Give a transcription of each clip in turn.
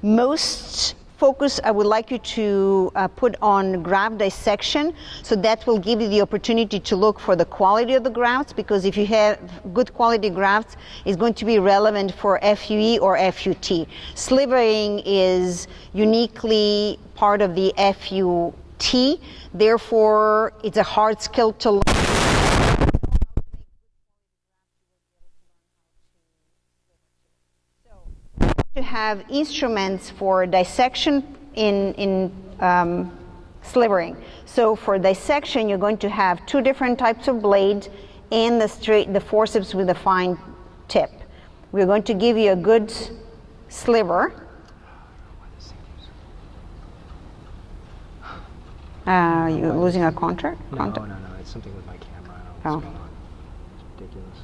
most focus I would like you to put on graft dissection, so that will give you the opportunity to look for the quality of the grafts, because if you have good quality grafts, it's going to be relevant for FUE or FUT. Slivering is uniquely part of the FUT, therefore it's a hard skill to learn. To have instruments for dissection in slivering. So for dissection, you're going to have two different types of blades and the forceps with a fine tip. We're going to give you a good sliver. You're losing a contract? No, it's something with my camera. I don't know what's going on. It's ridiculous.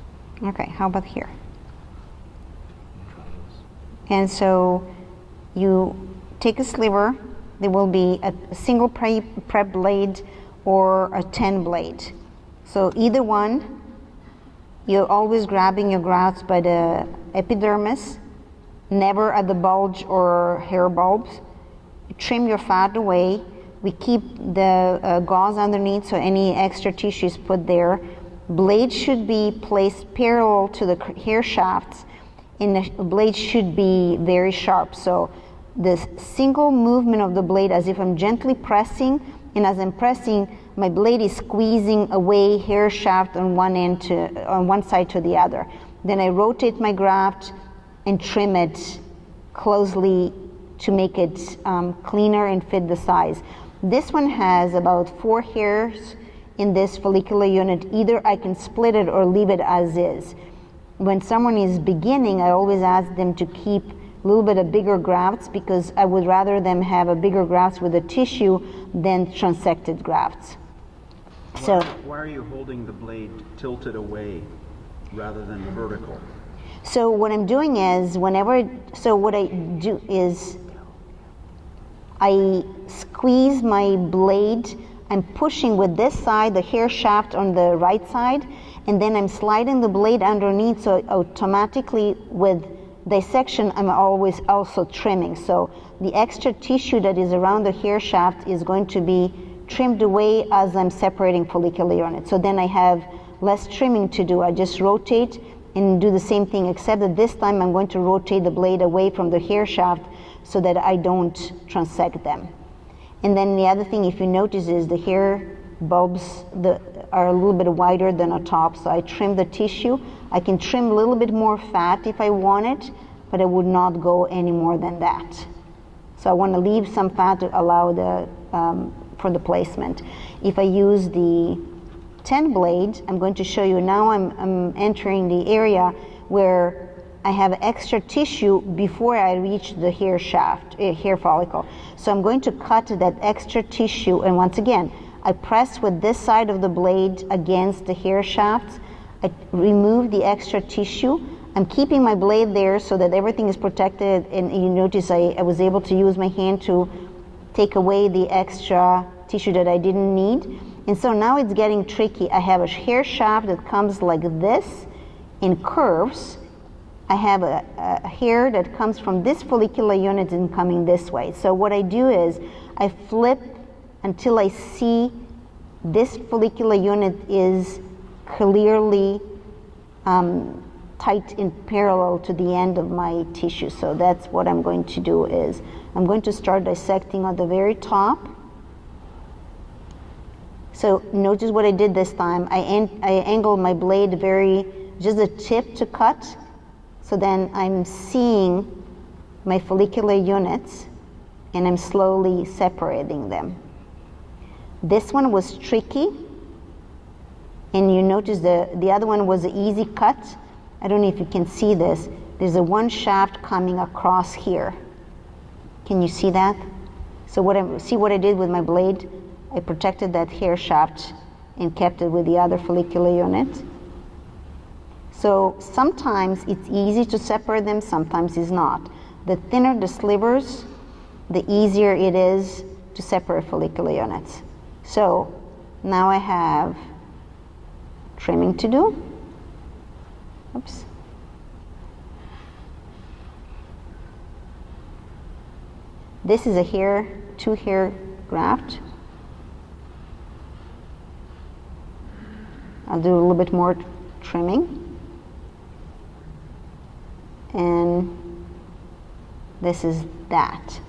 Okay, how about here? And so you take a sliver, there will be a single prep blade or a 10 blade. So either one, you're always grabbing your grafts by the epidermis, never at the bulge or hair bulbs. You trim your fat away. We keep the gauze underneath so any extra tissue is put there. Blade should be placed parallel to the hair shafts, and the blade should be very sharp. So the single movement of the blade, as if I'm gently pressing, and as I'm pressing, my blade is squeezing away hair shaft on one side to the other. Then I rotate my graft and trim it closely to make it cleaner and fit the size. This one has about 4 hairs in this follicular unit. Either I can split it or leave it as is. When someone is beginning, I always ask them to keep a little bit of bigger grafts, because I would rather them have a bigger grafts with a tissue than transected grafts. Why are you holding the blade tilted away rather than vertical? So what I'm doing is, what I do is I squeeze my blade. I'm pushing with this side, the hair shaft on the right side, and then I'm sliding the blade underneath, so automatically with dissection I'm always also trimming. So the extra tissue that is around the hair shaft is going to be trimmed away as I'm separating follicular units. So then I have less trimming to do. I just rotate and do the same thing, except that this time I'm going to rotate the blade away from the hair shaft so that I don't transect them. And then the other thing, if you notice, is the hair bulbs are a little bit wider than the top, so I trim the tissue. I can trim a little bit more fat if I want it, but I would not go any more than that. So I want to leave some fat to allow for the placement. If I use the 10 blade, I'm going to show you now. I'm entering the area where I have extra tissue before I reach the hair shaft, hair follicle. So I'm going to cut that extra tissue, and once again, I press with this side of the blade against the hair shafts. I remove the extra tissue. I'm keeping my blade there so that everything is protected, and you notice I was able to use my hand to take away the extra tissue that I didn't need. And so now it's getting tricky. I have a hair shaft that comes like this in curves. I have a hair that comes from this follicular unit and coming this way. So what I do is I flip until I see this follicular unit is clearly tight in parallel to the end of my tissue. So that's what I'm going to do. Is I'm going to start dissecting at the very top. So notice what I did this time. I angled my blade just a tip to cut. So then I'm seeing my follicular units and I'm slowly separating them. This one was tricky, and you notice the other one was an easy cut. I don't know if you can see this. There's a one shaft coming across here. Can you see that? So see what I did with my blade? I protected that hair shaft and kept it with the other follicular unit. So sometimes it's easy to separate them, sometimes it's not. The thinner the slivers, the easier it is to separate follicular units. So now I have trimming to do. Oops. This is a hair, 2 hair graft. I'll do a little bit more trimming. And this is that.